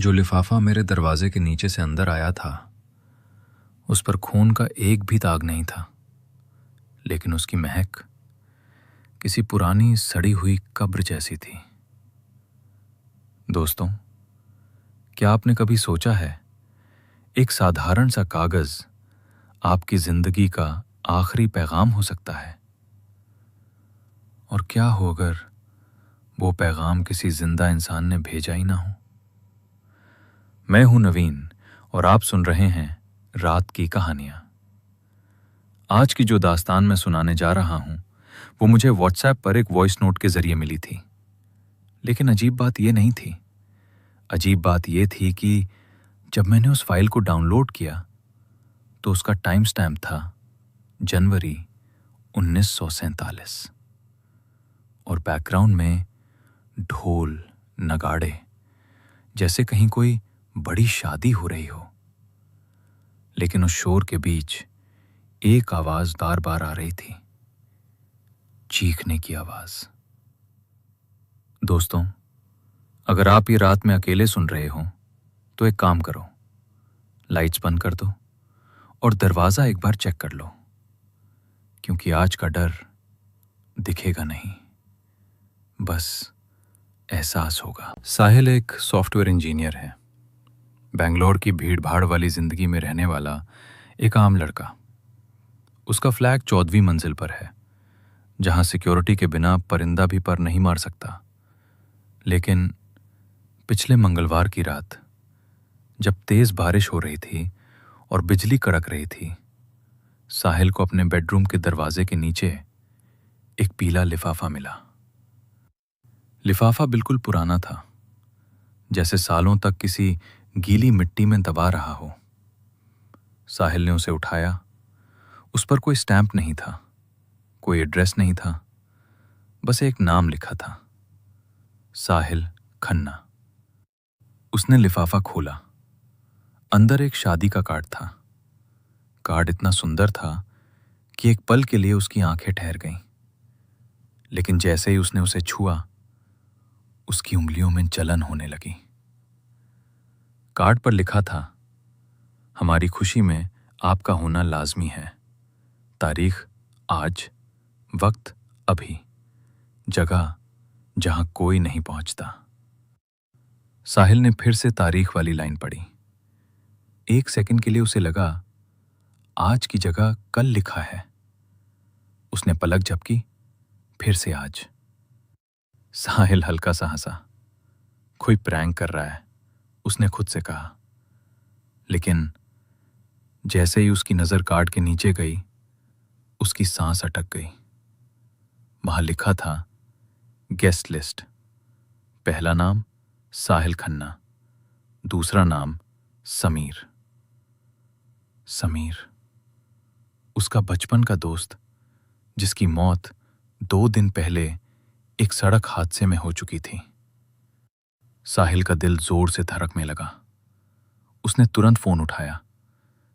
जो लिफाफा मेरे दरवाजे के नीचे से अंदर आया था, उस पर खून का एक भी दाग नहीं था, लेकिन उसकी महक किसी पुरानी सड़ी हुई कब्र जैसी थी। दोस्तों, क्या आपने कभी सोचा है, एक साधारण सा कागज आपकी जिंदगी का आखिरी पैगाम हो सकता है? और क्या हो अगर वो पैगाम किसी जिंदा इंसान ने भेजा ही ना हो? मैं हूं नवीन और आप सुन रहे हैं रात की कहानियां। आज की जो दास्तान मैं सुनाने जा रहा हूं, वो मुझे व्हाट्सएप पर एक वॉइस नोट के जरिए मिली थी। लेकिन अजीब बात यह नहीं थी। अजीब बात यह थी कि जब मैंने उस फाइल को डाउनलोड किया तो उसका टाइम स्टैम्प था जनवरी 1947 और बैकग्राउंड में ढोल नगाड़े, जैसे कहीं कोई बड़ी शादी हो रही हो। लेकिन उस शोर के बीच एक आवाज बार बार आ रही थी, चीखने की आवाज। दोस्तों, अगर आप ये रात में अकेले सुन रहे हो तो एक काम करो, लाइट्स बंद कर दो और दरवाजा एक बार चेक कर लो, क्योंकि आज का डर दिखेगा नहीं, बस एहसास होगा। साहिल एक सॉफ्टवेयर इंजीनियर है, बेंगलोर की भीड़ भाड़ वाली जिंदगी में रहने वाला एक आम लड़का। उसका फ्लैट 14वीं मंजिल पर है, जहां सिक्योरिटी के बिना परिंदा भी पर नहीं मार सकता। लेकिन पिछले मंगलवार की रात, जब तेज बारिश हो रही थी और बिजली कड़क रही थी, साहिल को अपने बेडरूम के दरवाजे के नीचे एक पीला लिफाफा मिला। लिफाफा बिल्कुल पुराना था, जैसे सालों तक किसी गीली मिट्टी में दबा रहा हो। साहिल ने उसे उठाया। उस पर कोई स्टैंप नहीं था, कोई एड्रेस नहीं था, बस एक नाम लिखा था, साहिल खन्ना। उसने लिफाफा खोला। अंदर एक शादी का कार्ड था। कार्ड इतना सुंदर था कि एक पल के लिए उसकी आंखें ठहर गईं। लेकिन जैसे ही उसने उसे छुआ, उसकी उंगलियों में जलन होने लगी। कार्ड पर लिखा था, हमारी खुशी में आपका होना लाजमी है। तारीख आज, वक्त अभी, जगह जहां कोई नहीं पहुंचता। साहिल ने फिर से तारीख वाली लाइन पढ़ी। एक सेकंड के लिए उसे लगा आज की जगह कल लिखा है। उसने पलक झपकी, फिर से आज। साहिल हल्का सा हंसा। कोई प्रैंक कर रहा है, उसने खुद से कहा। लेकिन जैसे ही उसकी नजर कार्ड के नीचे गई, उसकी सांस अटक गई। वहां लिखा था, गेस्ट लिस्ट। पहला नाम साहिल खन्ना, दूसरा नाम समीर। समीर, उसका बचपन का दोस्त, जिसकी मौत 2 दिन पहले एक सड़क हादसे में हो चुकी थी। साहिल का दिल जोर से धड़कने लगा। उसने तुरंत फोन उठाया,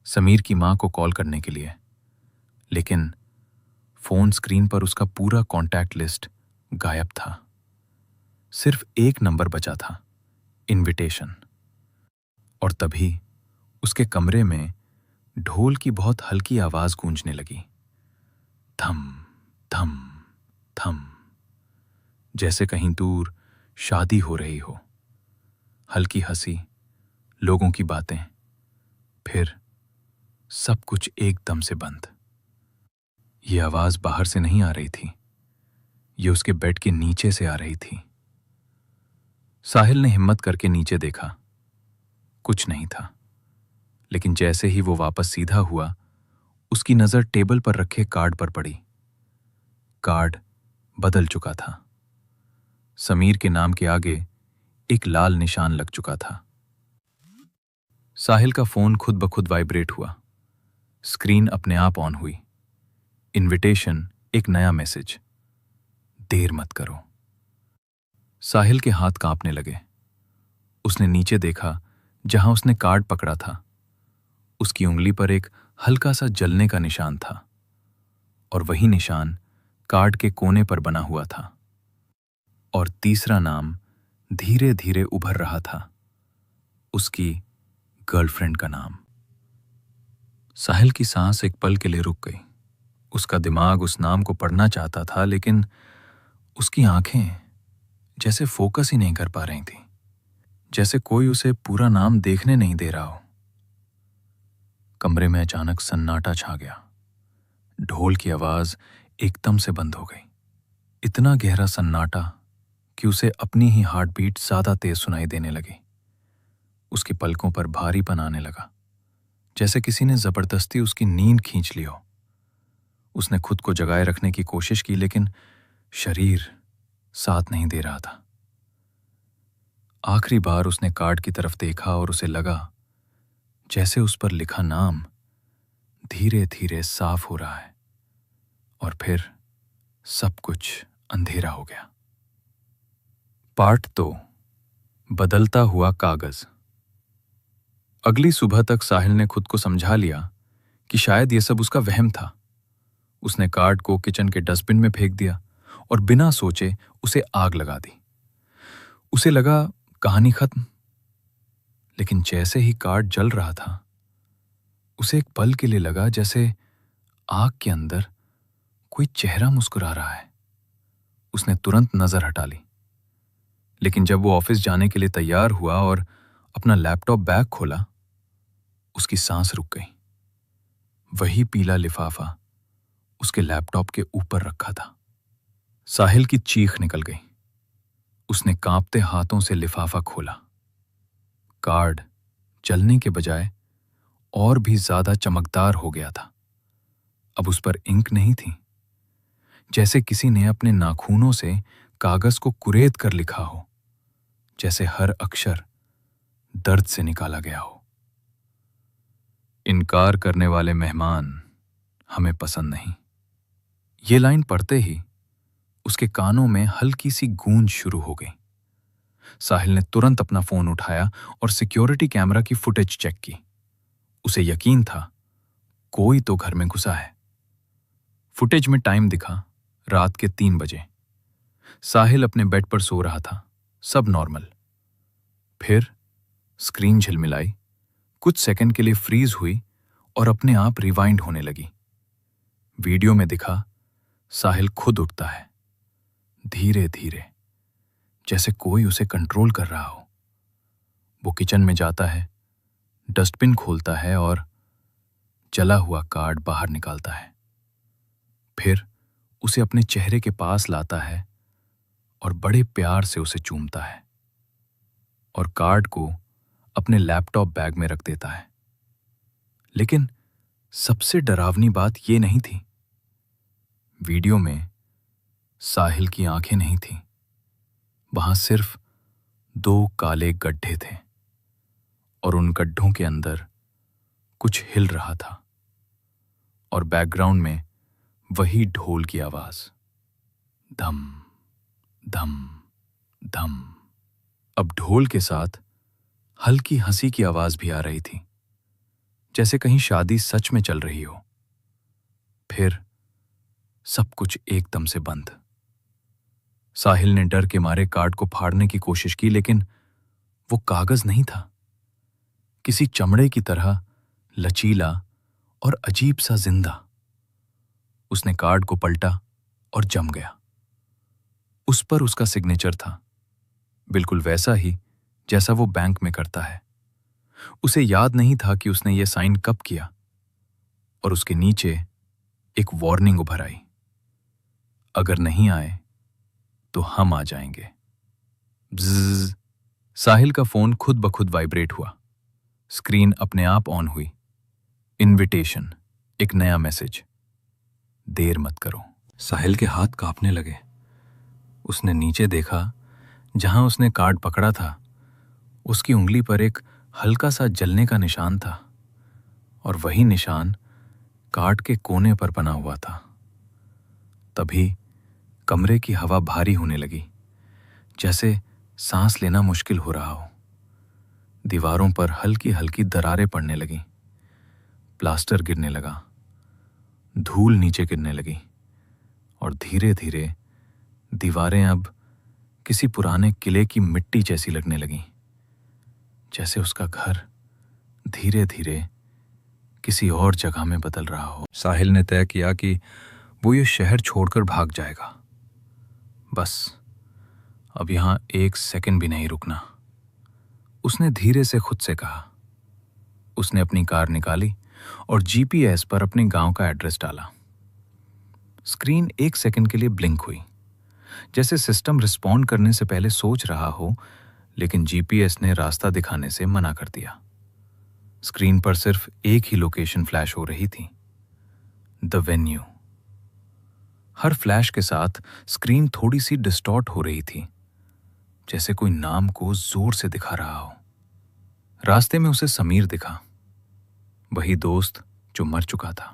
समीर की मां को कॉल करने के लिए। लेकिन फोन स्क्रीन पर उसका पूरा कॉन्टैक्ट लिस्ट गायब था। सिर्फ एक नंबर बचा था, इनविटेशन। और तभी उसके कमरे में ढोल की बहुत हल्की आवाज गूंजने लगी, थम थम थम, जैसे कहीं दूर शादी हो रही हो। हल्की हंसी, लोगों की बातें, फिर सब कुछ एकदम से बंद। ये आवाज बाहर से नहीं आ रही थी, ये उसके बेड के नीचे से आ रही थी। साहिल ने हिम्मत करके नीचे देखा, कुछ नहीं था। लेकिन जैसे ही वो वापस सीधा हुआ, उसकी नजर टेबल पर रखे कार्ड पर पड़ी। कार्ड बदल चुका था। समीर के नाम के आगे एक लाल निशान लग चुका था। साहिल का फोन खुद ब खुद वाइब्रेट हुआ। स्क्रीन अपने आप ऑन हुई। इनविटेशन, एक नया मैसेज, देर मत करो। साहिल के हाथ कांपने लगे। उसने नीचे देखा, जहां उसने कार्ड पकड़ा था। उसकी उंगली पर एक हल्का सा जलने का निशान था, और वही निशान कार्ड के कोने पर बना हुआ था। और तीसरा नाम धीरे धीरे उभर रहा था, उसकी गर्लफ्रेंड का नाम। साहिल की सांस एक पल के लिए रुक गई। उसका दिमाग उस नाम को पढ़ना चाहता था, लेकिन उसकी आंखें जैसे फोकस ही नहीं कर पा रही थी, जैसे कोई उसे पूरा नाम देखने नहीं दे रहा हो। कमरे में अचानक सन्नाटा छा गया। ढोल की आवाज एकदम से बंद हो गई। इतना गहरा सन्नाटा कि उसे अपनी ही हार्ट बीट ज्यादा तेज सुनाई देने लगी। उसकी पलकों पर भारीपन आने लगा, जैसे किसी ने जबरदस्ती उसकी नींद खींच ली हो। उसने खुद को जगाए रखने की कोशिश की, लेकिन शरीर साथ नहीं दे रहा था। आखिरी बार उसने कार्ड की तरफ देखा और उसे लगा जैसे उस पर लिखा नाम धीरे धीरे साफ हो रहा है, और फिर सब कुछ अंधेरा हो गया। पार्ट 2, बदलता हुआ कागज। अगली सुबह तक साहिल ने खुद को समझा लिया कि शायद यह सब उसका वहम था। उसने कार्ड को किचन के डस्टबिन में फेंक दिया और बिना सोचे उसे आग लगा दी। उसे लगा कहानी खत्म, लेकिन जैसे ही कार्ड जल रहा था, उसे एक पल के लिए लगा जैसे आग के अंदर कोई चेहरा मुस्कुरा रहा है। उसने तुरंत नजर हटा ली, लेकिन जब वो ऑफिस जाने के लिए तैयार हुआ और अपना लैपटॉप बैग खोला, उसकी सांस रुक गई। वही पीला लिफाफा उसके लैपटॉप के ऊपर रखा था। साहिल की चीख निकल गई। उसने कांपते हाथों से लिफाफा खोला। कार्ड जलने के बजाय और भी ज्यादा चमकदार हो गया था। अब उस पर इंक नहीं थी, जैसे किसी ने अपने नाखूनों से कागज को कुरेद कर लिखा हो, जैसे हर अक्षर दर्द से निकाला गया हो। इनकार करने वाले मेहमान हमें पसंद नहीं। ये लाइन पढ़ते ही उसके कानों में हल्की सी गूंज शुरू हो गई। साहिल ने तुरंत अपना फोन उठाया और सिक्योरिटी कैमरा की फुटेज चेक की। उसे यकीन था कोई तो घर में घुसा है। फुटेज में टाइम दिखा रात के 3 बजे। साहिल अपने बेड पर सो रहा था, सब नॉर्मल। फिर स्क्रीन झिलमिलाई, कुछ सेकंड के लिए फ्रीज हुई और अपने आप रिवाइंड होने लगी। वीडियो में दिखा साहिल खुद उठता है, धीरे धीरे, जैसे कोई उसे कंट्रोल कर रहा हो। वो किचन में जाता है, डस्टबिन खोलता है और जला हुआ कार्ड बाहर निकालता है। फिर उसे अपने चेहरे के पास लाता है और बड़े प्यार से उसे चूमता है और कार्ड को अपने लैपटॉप बैग में रख देता है। लेकिन सबसे डरावनी बात यह नहीं थी। वीडियो में साहिल की आंखें नहीं थीं। वहां सिर्फ 2 काले गड्ढे थे और उन गड्ढों के अंदर कुछ हिल रहा था, और बैकग्राउंड में वही ढोल की आवाज, धम धम धम। अब ढोल के साथ हल्की हंसी की आवाज भी आ रही थी, जैसे कहीं शादी सच में चल रही हो। फिर सब कुछ एकदम से बंद। साहिल ने डर के मारे कार्ड को फाड़ने की कोशिश की, लेकिन वो कागज नहीं था, किसी चमड़े की तरह लचीला और अजीब सा जिंदा। उसने कार्ड को पलटा और जम गया। उस पर उसका सिग्नेचर था, बिल्कुल वैसा ही जैसा वो बैंक में करता है। उसे याद नहीं था कि उसने ये साइन कब किया, और उसके नीचे एक वार्निंग उभर आई, अगर नहीं आए तो हम आ जाएंगे। ब्ज़्ज़। साहिल का फोन खुद ब खुद वाइब्रेट हुआ। स्क्रीन अपने आप ऑन हुई। इनविटेशन, एक नया मैसेज, देर मत करो। साहिल के हाथ कांपने लगे। उसने नीचे देखा, जहां उसने कार्ड पकड़ा था उसकी उंगली पर एक हल्का सा जलने का निशान था, और वही निशान कार्ड के कोने पर बना हुआ था। तभी कमरे की हवा भारी होने लगी, जैसे सांस लेना मुश्किल हो रहा हो। दीवारों पर हल्की हल्की दरारें पड़ने लगी, प्लास्टर गिरने लगा, धूल नीचे गिरने लगी, और धीरे धीरे दीवारें अब किसी पुराने किले की मिट्टी जैसी लगने लगीं। जैसे उसका घर धीरे धीरे किसी और जगह में बदल रहा हो। साहिल ने तय किया कि वो ये शहर छोड़कर भाग जाएगा। बस अब यहां एक सेकंड भी नहीं रुकना, उसने धीरे से खुद से कहा। उसने अपनी कार निकाली और जीपीएस पर अपने गांव का एड्रेस डाला। स्क्रीन एक सेकंड के लिए ब्लिंक हुई, जैसे सिस्टम रिस्पॉन्ड करने से पहले सोच रहा हो, लेकिन जीपीएस ने रास्ता दिखाने से मना कर दिया। स्क्रीन पर सिर्फ एक ही लोकेशन फ्लैश हो रही थी, द वेन्यू। हर फ्लैश के साथ स्क्रीन थोड़ी सी डिस्टॉर्ट हो रही थी, जैसे कोई नाम को जोर से दिखा रहा हो। रास्ते में उसे समीर दिखा, वही दोस्त जो मर चुका था।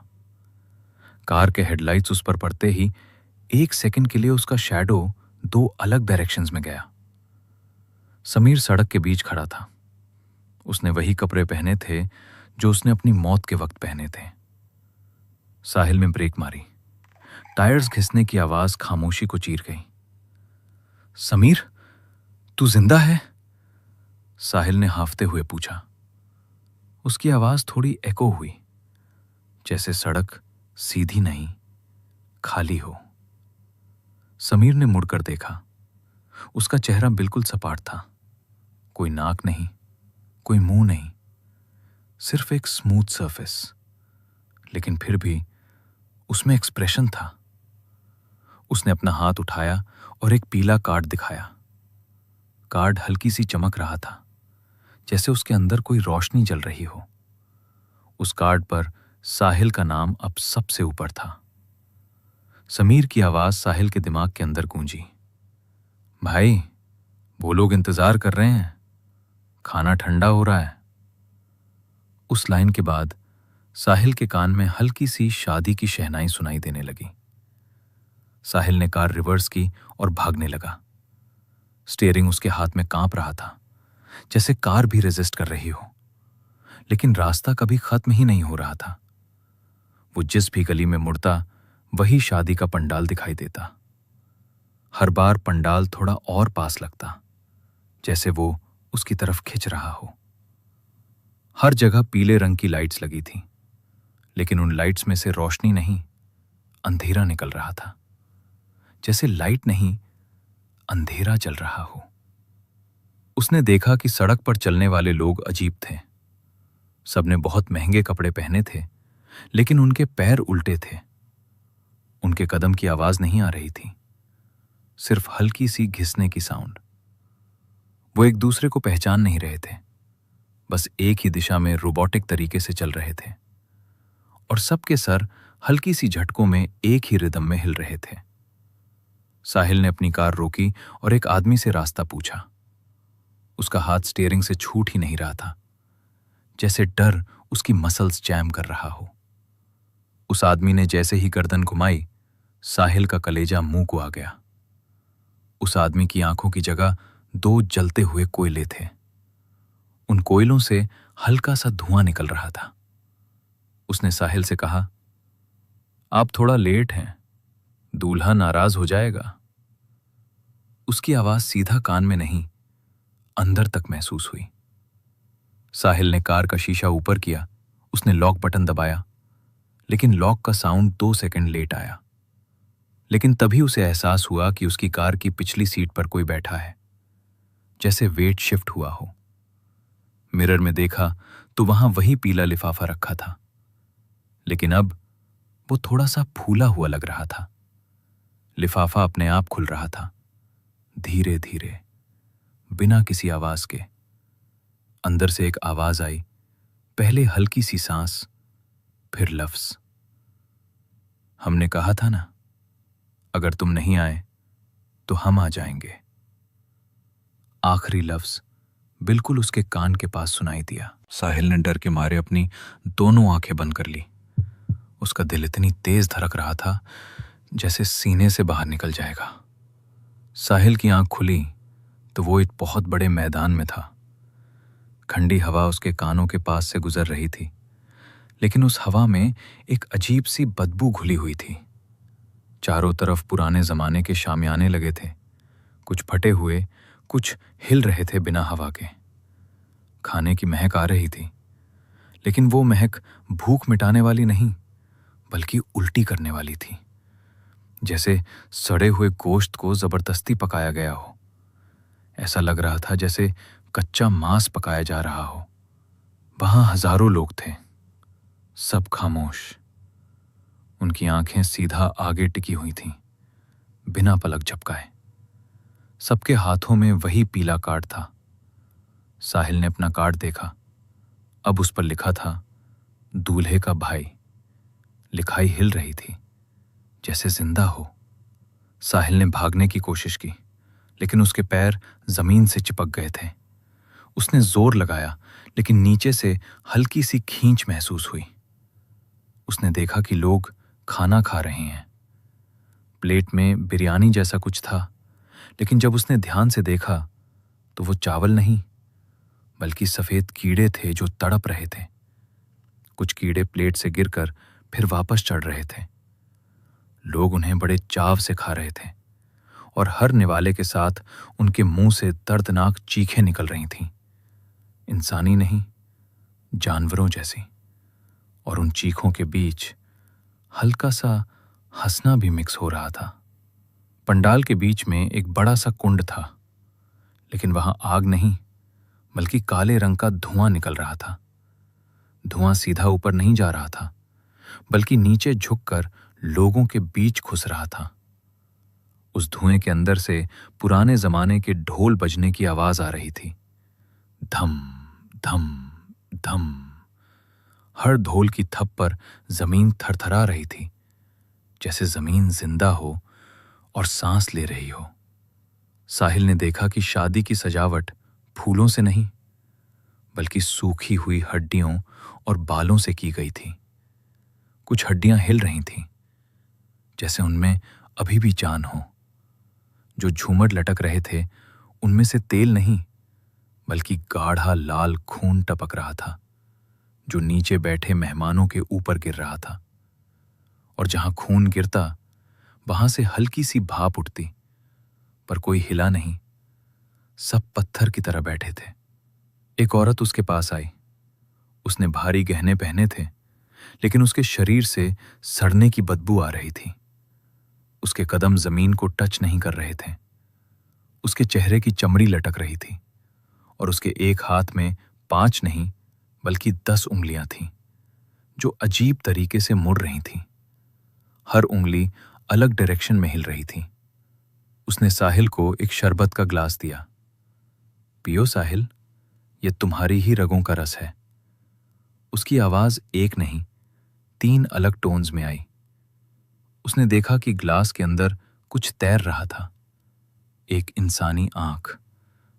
कार के हेडलाइट्स उस पर पड़ते ही एक सेकंड के लिए उसका शैडो दो अलग डायरेक्शंस में गया। समीर सड़क के बीच खड़ा था। उसने वही कपड़े पहने थे जो उसने अपनी मौत के वक्त पहने थे। साहिल ने ब्रेक मारी। टायर्स घिसने की आवाज खामोशी को चीर गई। समीर, तू जिंदा है? साहिल ने हांफते हुए पूछा। उसकी आवाज थोड़ी एको हुई, जैसे सड़क सीधी नहीं, खाली हो। समीर ने मुड़कर देखा। उसका चेहरा बिल्कुल सपाट था, कोई नाक नहीं, कोई मुंह नहीं, सिर्फ एक स्मूथ सरफेस। लेकिन फिर भी उसमें एक्सप्रेशन था। उसने अपना हाथ उठाया और एक पीला कार्ड दिखाया। कार्ड हल्की सी चमक रहा था, जैसे उसके अंदर कोई रोशनी जल रही हो। उस कार्ड पर साहिल का नाम अब सबसे ऊपर था। समीर की आवाज साहिल के दिमाग के अंदर गूंजी। भाई, वो लोग इंतजार कर रहे हैं, खाना ठंडा हो रहा है। उस लाइन के बाद साहिल के कान में हल्की सी शादी की शहनाई सुनाई देने लगी। साहिल ने कार रिवर्स की और भागने लगा। स्टीयरिंग उसके हाथ में कांप रहा था, जैसे कार भी रेजिस्ट कर रही हो। लेकिन रास्ता कभी खत्म ही नहीं हो रहा था। वो जिस भी गली में मुड़ता, वही शादी का पंडाल दिखाई देता। हर बार पंडाल थोड़ा और पास लगता, जैसे वो उसकी तरफ खिंच रहा हो। हर जगह पीले रंग की लाइट्स लगी थीं, लेकिन उन लाइट्स में से रोशनी नहीं, अंधेरा निकल रहा था। जैसे लाइट नहीं, अंधेरा चल रहा हो। उसने देखा कि सड़क पर चलने वाले लोग अजीब थे। सबने बहुत महंगे कपड़े पहने थे, लेकिन उनके पैर उल्टे थे। उनके कदम की आवाज नहीं आ रही थी, सिर्फ हल्की सी घिसने की साउंड। वो एक दूसरे को पहचान नहीं रहे थे, बस एक ही दिशा में रोबोटिक तरीके से चल रहे थे। और सबके सर हल्की सी झटकों में एक ही रिदम में हिल रहे थे। साहिल ने अपनी कार रोकी और एक आदमी से रास्ता पूछा। उसका हाथ स्टीयरिंग से छूट ही नहीं रहा था, जैसे डर उसकी मसल्स जैम कर रहा हो। उस आदमी ने जैसे ही गर्दन घुमाई, साहिल का कलेजा मुंह को आ गया। उस आदमी की आंखों की जगह दो जलते हुए कोयले थे। उन कोयलों से हल्का सा धुआं निकल रहा था। उसने साहिल से कहा, आप थोड़ा लेट हैं, दूल्हा नाराज हो जाएगा। उसकी आवाज सीधा कान में नहीं, अंदर तक महसूस हुई। साहिल ने कार का शीशा ऊपर किया। उसने लॉक बटन दबाया, लेकिन लॉक का साउंड 2 सेकंड लेट आया। लेकिन तभी उसे एहसास हुआ कि उसकी कार की पिछली सीट पर कोई बैठा है, जैसे वेट शिफ्ट हुआ हो। मिरर में देखा तो वहां वही पीला लिफाफा रखा था, लेकिन अब वो थोड़ा सा फूला हुआ लग रहा था। लिफाफा अपने आप खुल रहा था, धीरे धीरे, बिना किसी आवाज के। अंदर से एक आवाज आई, पहले हल्की सी सांस, फिर लफ्ज। हमने कहा था ना, अगर तुम नहीं आए तो हम आ जाएंगे। आखिरी लफ्ज बिल्कुल उसके कान के पास सुनाई दिया। साहिल ने डर के मारे अपनी दोनों आंखें बंद कर ली। उसका दिल इतनी तेज धड़क रहा था, जैसे सीने से बाहर निकल जाएगा। साहिल की आंख खुली तो वो एक बहुत बड़े मैदान में था। ठंडी हवा उसके कानों के पास से गुजर रही थी, लेकिन उस हवा में एक अजीब सी बदबू घुली हुई थी। चारों तरफ पुराने जमाने के शामियाने लगे थे, कुछ फटे हुए, कुछ हिल रहे थे बिना हवा के। खाने की महक आ रही थी, लेकिन वो महक भूख मिटाने वाली नहीं बल्कि उल्टी करने वाली थी। जैसे सड़े हुए गोश्त को जबरदस्ती पकाया गया हो। ऐसा लग रहा था जैसे कच्चा मांस पकाया जा रहा हो। वहां हजारों लोग थे, सब खामोश। उनकी आंखें सीधा आगे टिकी हुई थीं, बिना पलक झपकाए। सबके हाथों में वही पीला कार्ड था। साहिल ने अपना कार्ड देखा। अब उस पर लिखा था, दूल्हे का भाई। लिखाई हिल रही थी, जैसे जिंदा हो। साहिल ने भागने की कोशिश की, लेकिन उसके पैर जमीन से चिपक गए थे। उसने जोर लगाया, लेकिन नीचे से हल्की सी खींच महसूस हुई। उसने देखा कि लोग खाना खा रहे हैं। प्लेट में बिरयानी जैसा कुछ था, लेकिन जब उसने ध्यान से देखा तो वो चावल नहीं बल्कि सफेद कीड़े थे जो तड़प रहे थे। कुछ कीड़े प्लेट से गिरकर फिर वापस चढ़ रहे थे। लोग उन्हें बड़े चाव से खा रहे थे और हर निवाले के साथ उनके मुंह से दर्दनाक चीखें निकल रही थीं, इंसानी नहीं, जानवरों जैसी। और उन चीखों के बीच हल्का सा हंसना भी मिक्स हो रहा था। पंडाल के बीच में एक बड़ा सा कुंड था, लेकिन वहां आग नहीं बल्कि काले रंग का धुआं निकल रहा था। धुआं सीधा ऊपर नहीं जा रहा था, बल्कि नीचे झुककर लोगों के बीच घुस रहा था। उस धुएं के अंदर से पुराने जमाने के ढोल बजने की आवाज आ रही थी, धम धम धम। हर ढोल की थप पर जमीन थरथरा रही थी, जैसे जमीन जिंदा हो और सांस ले रही हो। साहिल ने देखा कि शादी की सजावट फूलों से नहीं बल्कि सूखी हुई हड्डियों और बालों से की गई थी। कुछ हड्डियां हिल रही थीं, जैसे उनमें अभी भी जान हो। जो झूमर लटक रहे थे उनमें से तेल नहीं बल्कि गाढ़ा लाल खून टपक रहा था, जो नीचे बैठे मेहमानों के ऊपर गिर रहा था। और जहां खून गिरता वहां से हल्की सी भाप उठती, पर कोई हिला नहीं। सब पत्थर की तरह बैठे थे। एक औरत उसके पास आई। उसने भारी गहने पहने थे, लेकिन उसके शरीर से सड़ने की बदबू आ रही थी। उसके कदम जमीन को टच नहीं कर रहे थे। उसके चेहरे की चमड़ी लटक रही थी और उसके एक हाथ में 5 नहीं बल्कि 10 उंगलियां थीं, जो अजीब तरीके से मुड़ रही थीं। हर उंगली अलग डायरेक्शन में हिल रही थी। उसने साहिल को एक शरबत का ग्लास दिया। पियो साहिल, यह तुम्हारी ही रगों का रस है। उसकी आवाज एक नहीं 3 अलग टोन्स में आई। उसने देखा कि ग्लास के अंदर कुछ तैर रहा था, एक इंसानी आंख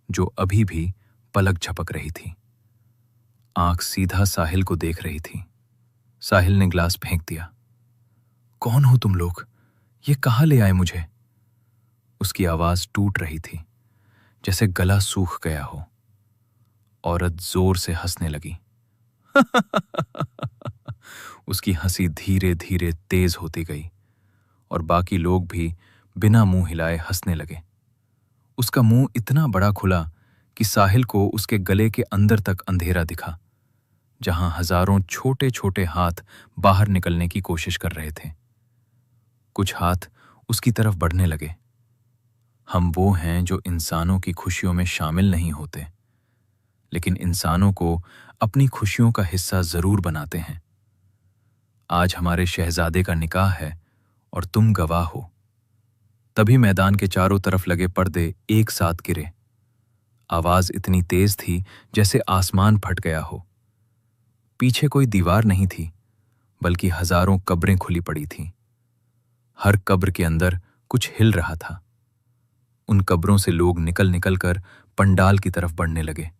जो अभी भी पलक झपक रही थी। आंख सीधा साहिल को देख रही थी। साहिल ने ग्लास फेंक दिया। कौन हो तुम लोग? ये कहां ले आए मुझे? उसकी आवाज टूट रही थी, जैसे गला सूख गया हो। औरत जोर से हंसने लगी। उसकी हंसी धीरे धीरे तेज होती गई और बाकी लोग भी बिना मुंह हिलाए हंसने लगे। उसका मुंह इतना बड़ा खुला कि साहिल को उसके गले के अंदर तक अंधेरा दिखा, जहां हजारों छोटे छोटे हाथ बाहर निकलने की कोशिश कर रहे थे। कुछ हाथ उसकी तरफ बढ़ने लगे। हम वो हैं जो इंसानों की खुशियों में शामिल नहीं होते, लेकिन इंसानों को अपनी खुशियों का हिस्सा जरूर बनाते हैं। आज हमारे शहजादे का निकाह है और तुम गवाह हो। तभी मैदान के चारों तरफ लगे पर्दे एक साथ गिरे। आवाज इतनी तेज थी जैसे आसमान फट गया हो। पीछे कोई दीवार नहीं थी, बल्कि हजारों कब्रें खुली पड़ी थीं। हर कब्र के अंदर कुछ हिल रहा था। उन कब्रों से लोग निकल निकल कर पंडाल की तरफ बढ़ने लगे।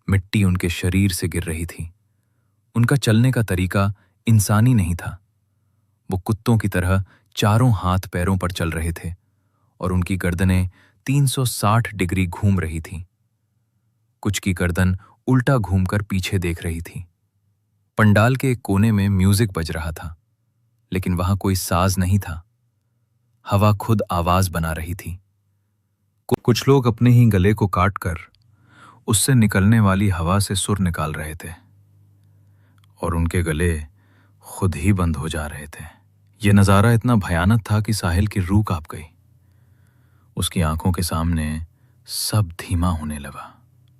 मिट्टी उनके शरीर से गिर रही थी। उनका चलने का तरीका इंसानी नहीं था। वो कुत्तों की तरह चारों हाथ पैरों पर चल रहे थे और उनकी गर्दनें 360 डिग्री घूम रही थीं। कुछ की गर्दन उल्टा घूमकर पीछे देख रही थी। पंडाल के एक कोने में म्यूजिक बज रहा था, लेकिन वहां कोई साज नहीं था। हवा खुद आवाज बना रही थी। कुछ लोग अपने ही गले को काटकर उससे निकलने वाली हवा से सुर निकाल रहे थे और उनके गले खुद ही बंद हो जा रहे थे। यह नज़ारा इतना भयानक था कि साहिल की रूह कांप गई। उसकी आंखों के सामने सब धीमा होने लगा।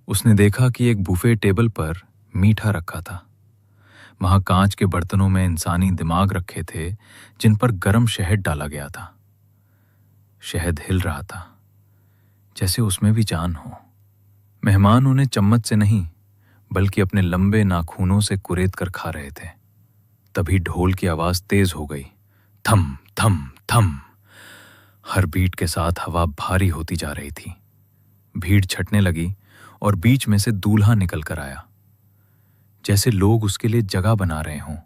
उसने देखा कि एक बुफे टेबल पर मीठा रखा था। वहां कांच के बर्तनों में इंसानी दिमाग रखे थे जिन पर गरम शहद डाला गया था। शहद हिल रहा था जैसे उसमें भी जान हो। मेहमान उन्हें चम्मच से नहीं बल्कि अपने लंबे नाखूनों से कुरेद कर खा रहे थे। तभी ढोल की आवाज तेज हो गई, थम थम थम। हर बीट के साथ हवा भारी होती जा रही थी। भीड़ छटने लगी और बीच में से दूल्हा निकल कर आया, जैसे लोग उसके लिए जगह बना रहे हों,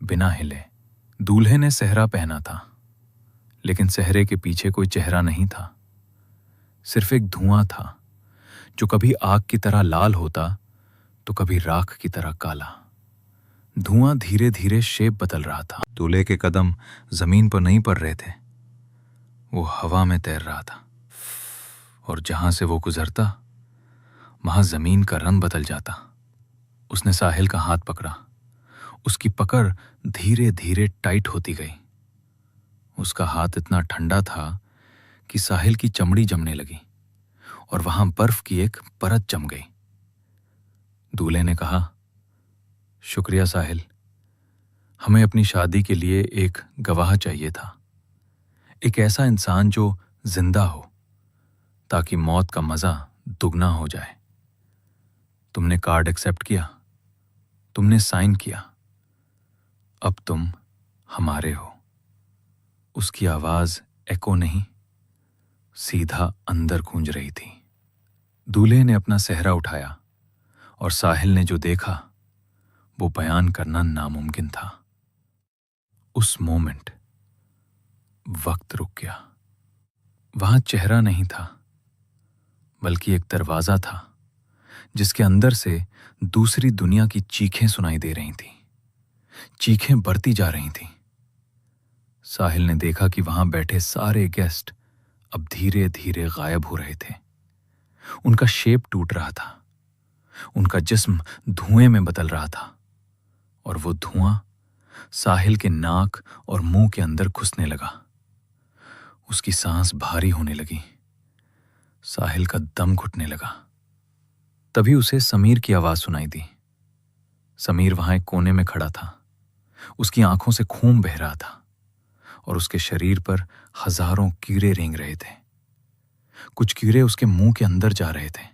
बिना हिले। दूल्हे ने सेहरा पहना था, लेकिन सेहरे के पीछे कोई चेहरा नहीं था। सिर्फ एक धुआं था जो कभी आग की तरह लाल होता तो कभी राख की तरह काला। धुआं धीरे धीरे शेप बदल रहा था। दूल्हे के कदम जमीन पर नहीं पड़ रहे थे, वो हवा में तैर रहा था और जहां से वो गुजरता वहां जमीन का रंग बदल जाता। उसने साहिल का हाथ पकड़ा। उसकी पकड़ धीरे धीरे टाइट होती गई। उसका हाथ इतना ठंडा था कि साहिल की चमड़ी जमने लगी और वहां बर्फ की एक परत जम गई। दूल्हे ने कहा, शुक्रिया साहिल, हमें अपनी शादी के लिए एक गवाह चाहिए था, एक ऐसा इंसान जो जिंदा हो, ताकि मौत का मजा दुगना हो जाए। तुमने कार्ड एक्सेप्ट किया, तुमने साइन किया, अब तुम हमारे हो। उसकी आवाज एको नहीं, सीधा अंदर गूंज रही थी। दूल्हे ने अपना सेहरा उठाया और साहिल ने जो देखा वो बयान करना नामुमकिन था। उस मोमेंट वक्त रुक गया। वहां चेहरा नहीं था बल्कि एक दरवाजा था जिसके अंदर से दूसरी दुनिया की चीखें सुनाई दे रही थीं। चीखें बढ़ती जा रही थीं। साहिल ने देखा कि वहां बैठे सारे गेस्ट अब धीरे धीरे गायब हो रहे थे। उनका शेप टूट रहा था, उनका जिस्म धुएं में बदल रहा था और वो धुआं साहिल के नाक और मुंह के अंदर घुसने लगा। उसकी सांस भारी होने लगी, साहिल का दम घुटने लगा। तभी उसे समीर की आवाज सुनाई दी। समीर वहां एक कोने में खड़ा था। उसकी आंखों से खून बह रहा था और उसके शरीर पर हजारों कीड़े रेंग रहे थे। कुछ कीड़े उसके मुंह के अंदर जा रहे थे।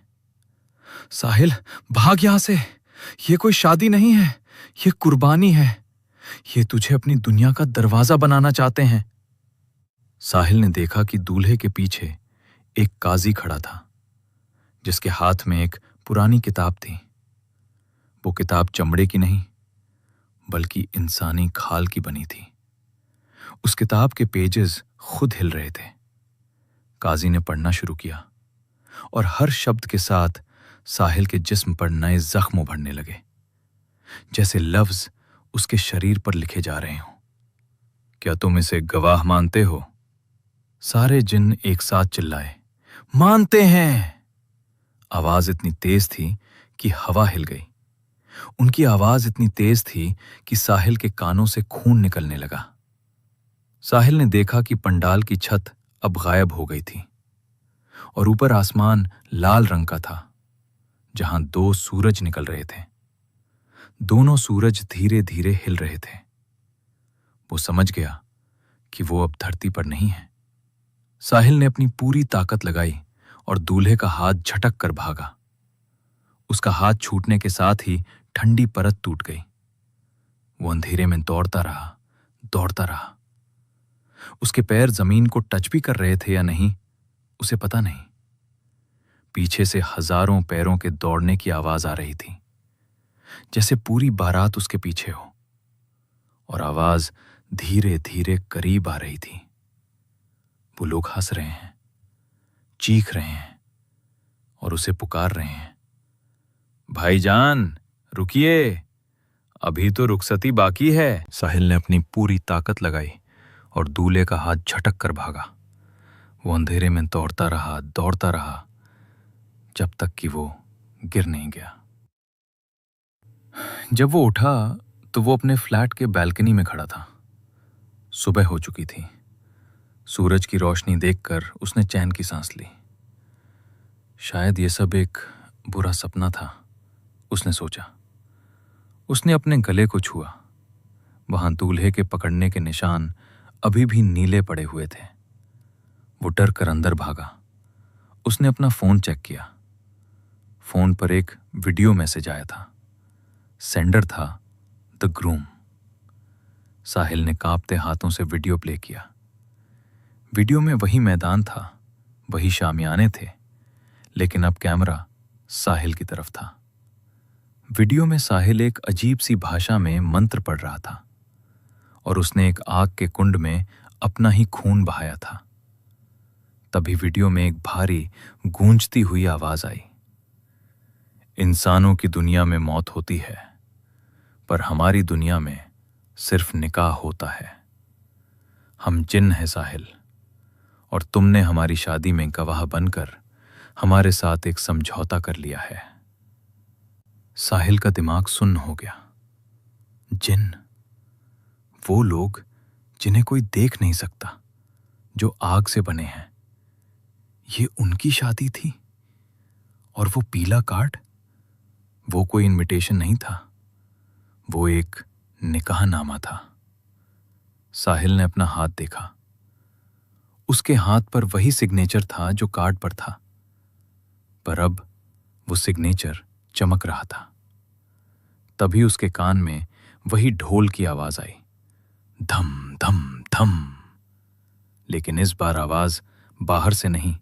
साहिल, भाग यहां से, ये कोई शादी नहीं है, ये कुर्बानी है। ये तुझे अपनी दुनिया का दरवाजा बनाना चाहते हैं। साहिल ने देखा कि दूल्हे के पीछे एक काजी खड़ा था जिसके हाथ में एक पुरानी किताब थी। वो किताब चमड़े की नहीं बल्कि इंसानी खाल की बनी थी। उस किताब के पेजेस खुद हिल रहे थे। काजी ने पढ़ना शुरू किया और हर शब्द के साथ साहिल के जिस्म पर नए जख्म उभरने लगे, जैसे लफ्ज उसके शरीर पर लिखे जा रहे हों। क्या तुम इसे गवाह मानते हो? सारे जिन्न एक साथ चिल्लाए, मानते हैं। आवाज इतनी तेज थी कि हवा हिल गई। उनकी आवाज इतनी तेज थी कि साहिल के कानों से खून निकलने लगा। साहिल ने देखा कि पंडाल की छत अब गायब हो गई थी और ऊपर आसमान लाल रंग का था, जहां दो सूरज निकल रहे थे। दोनों सूरज धीरे धीरे हिल रहे थे। वो समझ गया कि वो अब धरती पर नहीं है। साहिल ने अपनी पूरी ताकत लगाई और दूल्हे का हाथ झटक कर भागा। उसका हाथ छूटने के साथ ही ठंडी परत टूट गई। वो अंधेरे में दौड़ता रहा, दौड़ता रहा। उसके पैर जमीन को टच भी कर रहे थे या नहीं, उसे पता नहीं। पीछे से हजारों पैरों के दौड़ने की आवाज आ रही थी, जैसे पूरी बारात उसके पीछे हो, और आवाज धीरे धीरे करीब आ रही थी। वो लोग हंस रहे हैं, चीख रहे हैं और उसे पुकार रहे हैं, भाईजान रुकिए, अभी तो रुखसती बाकी है। साहिल ने अपनी पूरी ताकत लगाई और दूल्हे का हाथ झटक कर भागा। वो अंधेरे में दौड़ता रहा, दौड़ता रहा, जब तक कि वो गिर नहीं गया। जब वो उठा तो वो अपने फ्लैट के बालकनी में खड़ा था। सुबह हो चुकी थी। सूरज की रोशनी देखकर उसने चैन की सांस ली। शायद ये सब एक बुरा सपना था, उसने सोचा। उसने अपने गले को छुआ। वहां दूल्हे के पकड़ने के निशान अभी भी नीले पड़े हुए थे। वो डर कर अंदर भागा। उसने अपना फोन चेक किया। फोन पर एक वीडियो मैसेज आया था। सेंडर था द ग्रूम। साहिल ने कांपते हाथों से वीडियो प्ले किया। वीडियो में वही मैदान था, वही शामियाने थे, लेकिन अब कैमरा साहिल की तरफ था। वीडियो में साहिल एक अजीब सी भाषा में मंत्र पढ़ रहा था और उसने एक आग के कुंड में अपना ही खून बहाया था। तभी वीडियो में एक भारी गूंजती हुई आवाज आई। इंसानों की दुनिया में मौत होती है, पर हमारी दुनिया में सिर्फ निकाह होता है। हम जिन्न हैं साहिल, और तुमने हमारी शादी में गवाह बनकर हमारे साथ एक समझौता कर लिया है। साहिल का दिमाग सुन्न हो गया। जिन्न, वो लोग जिन्हें कोई देख नहीं सकता, जो आग से बने हैं। ये उनकी शादी थी, और वो पीला कार्ड, वो कोई इनविटेशन नहीं था, वो एक निकाहनामा था। साहिल ने अपना हाथ देखा। उसके हाथ पर वही सिग्नेचर था जो कार्ड पर था, पर अब वो सिग्नेचर चमक रहा था। तभी उसके कान में वही ढोल की आवाज आई, धम धम धम। लेकिन इस बार आवाज बाहर से नहीं,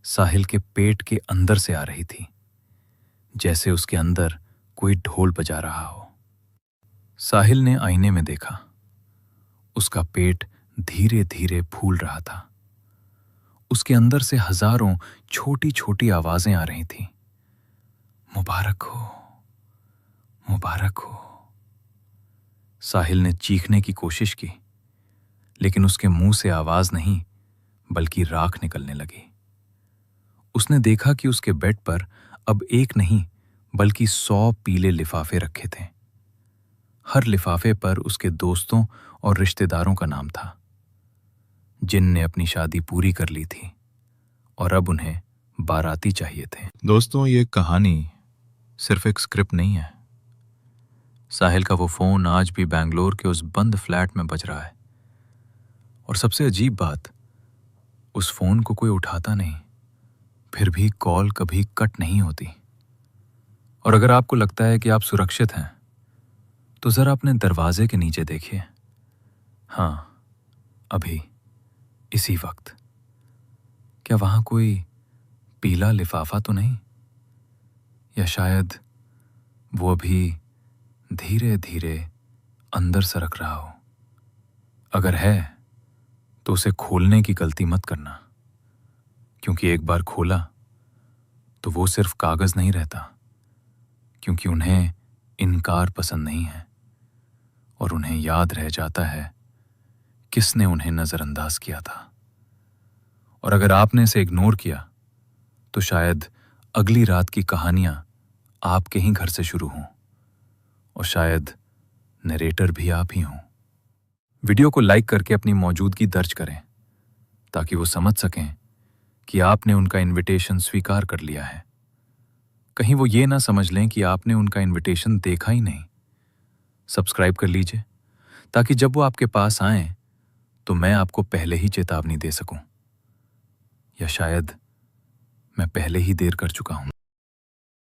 साहिल के पेट के अंदर से आ रही थी, जैसे उसके अंदर कोई ढोल बजा रहा हो। साहिल ने आईने में देखा। उसका पेट धीरे धीरे फूल रहा था। उसके अंदर से हजारों छोटी छोटी आवाजें आ रही थीं। मुबारक हो, मुबारक हो। साहिल ने चीखने की कोशिश की, लेकिन उसके मुंह से आवाज नहीं बल्कि राख निकलने लगी। उसने देखा कि उसके बेड पर अब एक नहीं बल्कि 100 पीले लिफाफे रखे थे। हर लिफाफे पर उसके दोस्तों और रिश्तेदारों का नाम था, जिनने अपनी शादी पूरी कर ली थी और अब उन्हें बाराती चाहिए थे। दोस्तों, ये कहानी सिर्फ एक स्क्रिप्ट नहीं है। साहिल का वो फोन आज भी बेंगलोर के उस बंद फ्लैट में बज रहा है, और सबसे अजीब बात, उस फोन को कोई उठाता नहीं, फिर भी कॉल कभी कट नहीं होती। और अगर आपको लगता है कि आप सुरक्षित हैं, तो जरा अपने दरवाजे के नीचे देखिए। हाँ, अभी इसी वक्त क्या वहां कोई पीला लिफाफा तो नहीं? या शायद वो अभी धीरे धीरे अंदर सरक रहा हो। अगर है तो उसे खोलने की गलती मत करना, क्योंकि एक बार खोला तो वो सिर्फ कागज नहीं रहता, क्योंकि उन्हें इनकार पसंद नहीं है और उन्हें याद रह जाता है किसने उन्हें नजरअंदाज किया था। और अगर आपने इसे इग्नोर किया तो शायद अगली रात की कहानियां आपके ही घर से शुरू हों, और शायद नरेटर भी आप ही हों। वीडियो को लाइक करके अपनी मौजूदगी दर्ज करें, ताकि वो समझ सकें कि आपने उनका इनविटेशन स्वीकार कर लिया है। कहीं वो ये ना समझ लें कि आपने उनका इनविटेशन देखा ही नहीं। सब्सक्राइब कर लीजिए, ताकि जब वो आपके पास आएं तो मैं आपको पहले ही चेतावनी दे सकूं, या शायद मैं पहले ही देर कर चुका हूं।